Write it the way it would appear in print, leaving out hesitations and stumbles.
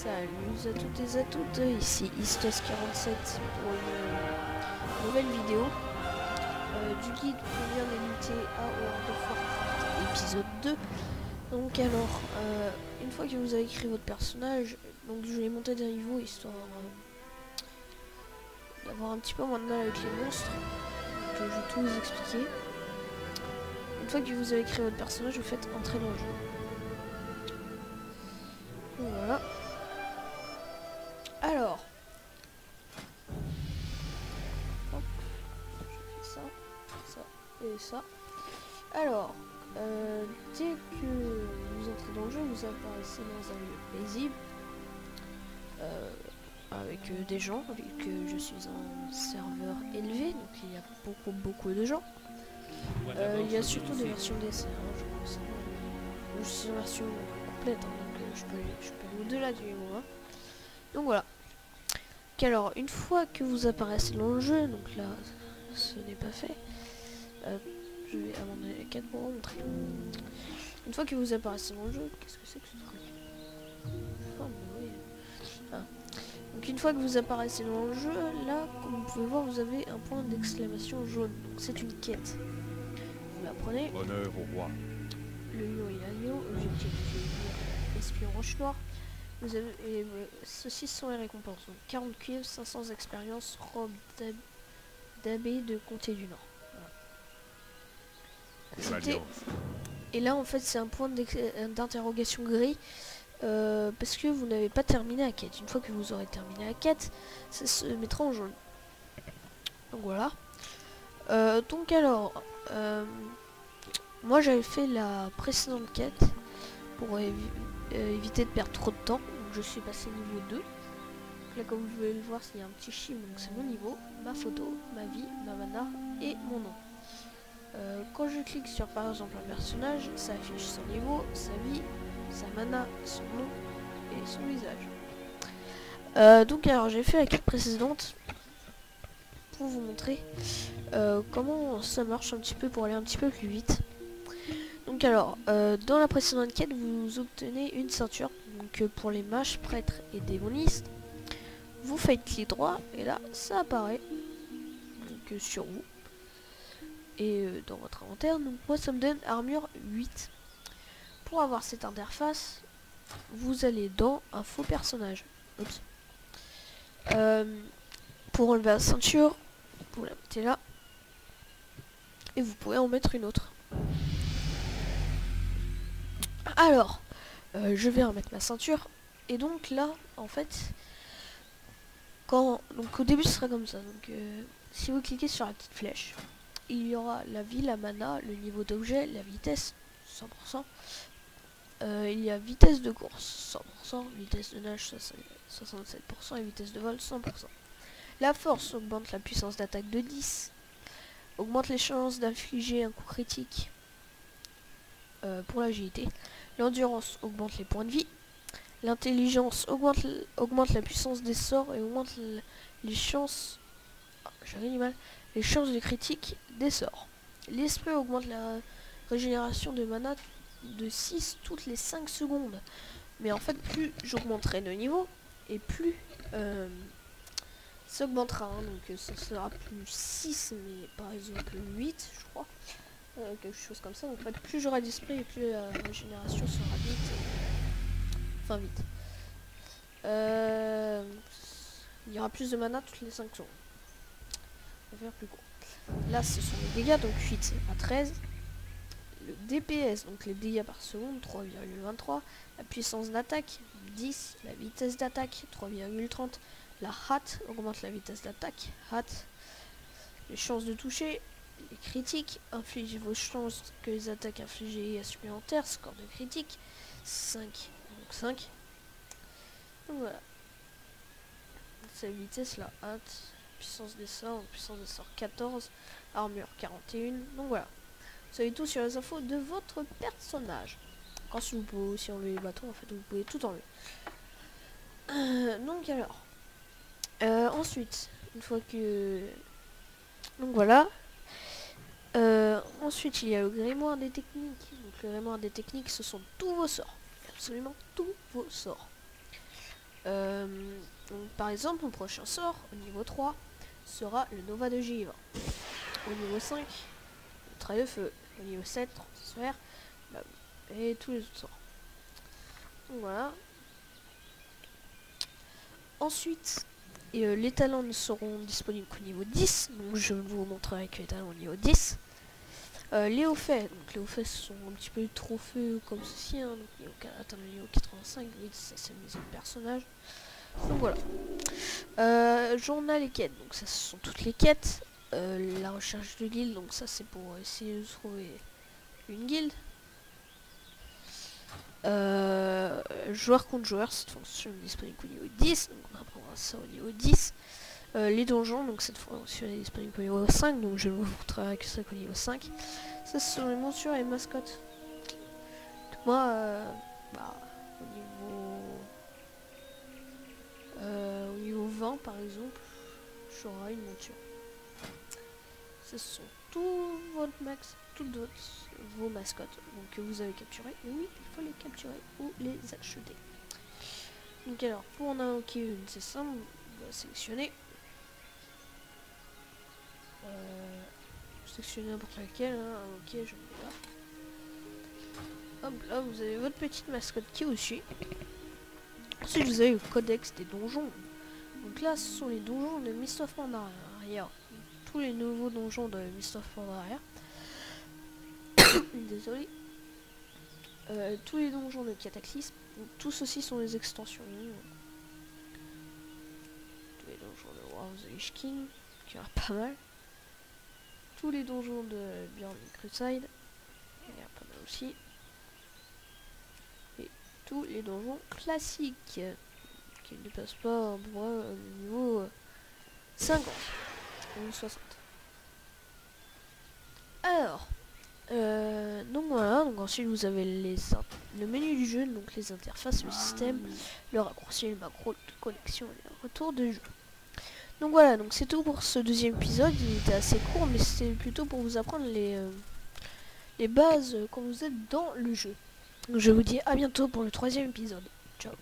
Salut à toutes et à toutes, ici Istos47 pour une nouvelle vidéo du guide pour bien débuter à World of Warcraft épisode 2. Donc alors, une fois que vous avez créé votre personnage, donc je vais monter des niveaux histoire d'avoir un petit peu moins de mal avec les monstres. Donc je vais tout vous expliquer. Une fois que vous avez créé votre personnage, vous faites entrer dans le jeu. Donc voilà. Alors, hop, je fais ça, ça et ça. Alors, dès que vous entrez dans le jeu, vous apparaissez dans un lieu paisible avec des gens, vu que je suis un serveur élevé, donc il y a beaucoup de gens. Il y a surtout des versions d'essai, hein, je crois que c'est juste une version complète, hein, donc je peux aller au-delà du niveau 1. Donc voilà. Alors, une fois que vous apparaissez dans le jeu, donc là, ce n'est pas fait, je vais abandonner les 4 pour vous montrer. Une fois que vous apparaissez dans le jeu, qu'est-ce que c'est que ce truc? Oh, mais oui. Ah. Donc une fois que vous apparaissez dans le jeu, là, comme vous pouvez voir, vous avez un point d'exclamation jaune. Donc c'est une quête. Vous la prenez. Honneur au roi. Le lion et l'agneau, objectif espion roche noire. Vous avez, et ceci sont les récompenses. Donc 40 cuivres, 500 expériences, robe d'abbé de comté du Nord. Voilà. Et là en fait c'est un point d'interrogation gris parce que vous n'avez pas terminé la quête. Une fois que vous aurez terminé la quête, ça se mettra en jaune. Donc voilà. Donc alors, moi j'avais fait la précédente quête pour éviter de perdre trop de temps. Donc je suis passé niveau 2. Donc là comme vous pouvez le voir, il y a un petit chiffre, donc c'est mon niveau, ma photo, ma vie, ma mana et mon nom. Quand je clique sur par exemple un personnage, ça affiche son niveau, sa vie, sa mana, son nom et son visage. Donc alors j'ai fait la quête précédente pour vous montrer comment ça marche un petit peu pour aller un petit peu plus vite. Donc alors dans la précédente quête vous obtenez une ceinture donc pour les mages, prêtres et démonistes. Vous faites clic droit et là ça apparaît donc, sur vous. Et dans votre inventaire, donc moi ça me donne armure 8. Pour avoir cette interface, vous allez dans info personnage. Oups. Pour enlever la ceinture, vous la mettez là. Et vous pouvez en mettre une autre. Alors, je vais remettre ma ceinture. Et donc là, en fait, donc au début ce sera comme ça. Donc si vous cliquez sur la petite flèche, il y aura la vie, la mana, le niveau d'objet, la vitesse, 100%. Il y a vitesse de course, 100%, vitesse de nage, 67% et vitesse de vol, 100%. La force augmente la puissance d'attaque de 10, augmente les chances d'infliger un coup critique pour l'agilité. L'endurance augmente les points de vie. L'intelligence augmente la puissance des sorts et augmente les chances... j'avais du mal. Les chances de critique des sorts. L'esprit augmente la régénération de mana de 6 toutes les 5 secondes. Mais en fait, plus j'augmenterai de niveau, et plus ça augmentera. Hein, donc ça sera plus 6, mais par exemple 8, je crois. Quelque chose comme ça. Donc en fait, plus j'aurai d'esprit, et plus la régénération sera vite. Enfin, vite. Il y aura plus de mana toutes les 5 secondes. On va faire plus court. Là, ce sont les dégâts, donc 8 à 13. Le DPS, donc les dégâts par seconde, 3,23. La puissance d'attaque, 10. La vitesse d'attaque, 3,30. La hâte augmente la vitesse d'attaque, hâte. Les chances de toucher, les critiques, infligez vos chances que les attaques infligées supplémentaires, score de critique, 5. Donc 5. Donc voilà. Sa vitesse, la hâte. Puissance des sorts, 14, armure 41, donc voilà. Vous savez tout sur les infos de votre personnage. Quand si vous pouvez aussi enlever les bâtons, en fait, vous pouvez tout enlever. Donc alors, ensuite, une fois que... Donc voilà. Ensuite, il y a le grimoire des techniques. Donc le grimoire des techniques, ce sont tous vos sorts. Absolument tous vos sorts. Par exemple, mon prochain sort, au niveau 3, sera le Nova de Givre. Au niveau 5, le Trait de Feu. Au niveau 7, Transfert. Et tous les autres sorts. Donc voilà. Ensuite, les talents ne seront disponibles qu'au niveau 10. Donc je vous montrerai que les talents au niveau 10. Les hauts faits. Donc les hauts faits sont un petit peu trop faits comme ceci. Hein. Donc atteindre le niveau 85. Oui, ça c'est une maison de personnage. Donc voilà. Journal et quêtes. Donc ça ce sont toutes les quêtes. La recherche de guilde. Donc ça c'est pour essayer de trouver une guilde. Joueur contre joueur, cette fonction est disponible au niveau 10, donc on apprendra ça au niveau 10. Les donjons, donc cette fonction est disponible au niveau 5, donc je vous montrerai que ça au niveau 5. Ça ce sont les montures et les mascottes. Donc moi, au niveau 20 par exemple, j'aurai une monture. Ce sont tous votre max, toutes vos mascottes donc, que vous avez capturées. Et oui, il faut les capturer ou les acheter. Donc alors, pour en invoquer une, c'est simple, on va sélectionner. Sélectionner n'importe laquelle, hein, ok, je mets là. Hop, là vous avez votre petite mascotte qui vous suit. Ensuite vous avez le codex des donjons. Donc là ce sont les donjons de Mist of Pandaria. Tous les nouveaux donjons de Mist of Pandaria. Désolé. Tous les donjons de Cataclysme. Tous ceux-ci sont les extensions. Tous les donjons de War of the Lich King, qui y en a pas mal. Tous les donjons de Beyond Crusade, il y en a pas mal aussi. Et tous les donjons classiques, qui ne dépassent pas le niveau 50 ou 60. Alors, donc voilà, donc ensuite vous avez le menu du jeu, donc les interfaces, le système, le raccourci, le macro de connexion et le retour de jeu. Donc voilà, donc c'est tout pour ce deuxième épisode. Il était assez court, mais c'était plutôt pour vous apprendre les bases quand vous êtes dans le jeu. Donc je vous dis à bientôt pour le troisième épisode. Ciao.